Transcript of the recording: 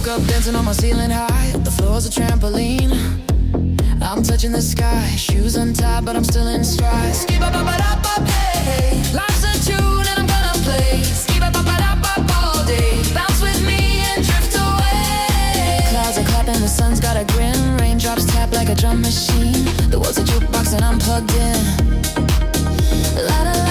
Woke up dancing on my ceiling high. The floor's a trampoline. I'm touching the sky. Shoes untied, but I'm still in stride. Skip-a-ba-ba-da-ba, hey. Life's a tune and I'm gonna play. Skip-a-ba-ba-da-ba all day. Bounce with me and drift away. Clouds are clapping, the sun's got a grin. Raindrops tap like a drum machine. The world's a jukebox and I'm plugged in. La-da.